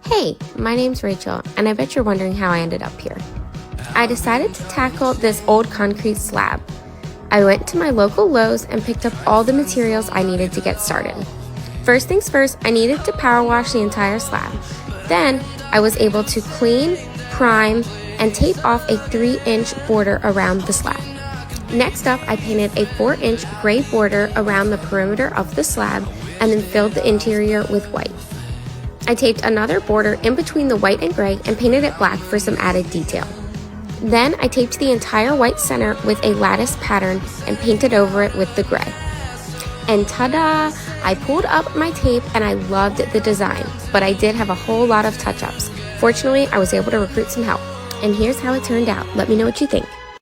Hey, my name's Rachel, and I bet you're wondering how I ended up here. I decided to tackle this old concrete slab. I went to my local Lowe's and picked up all the materials I needed to get started. First things first, I needed to power wash the entire slab. Then, I was able to clean, prime, and tape off a 3-inch border around the slab. Next up, I painted a 4-inch gray border around the perimeter of the slab and then filled the interior with white. I taped another border in between the white and gray and painted it black for some added detail. Then I taped the entire white center with a lattice pattern and painted over it with the gray. And ta-da! I pulled up my tape and I loved the design, but I did have a whole lot of touch-ups. Fortunately, I was able to recruit some help. And here's how it turned out. Let me know what you think.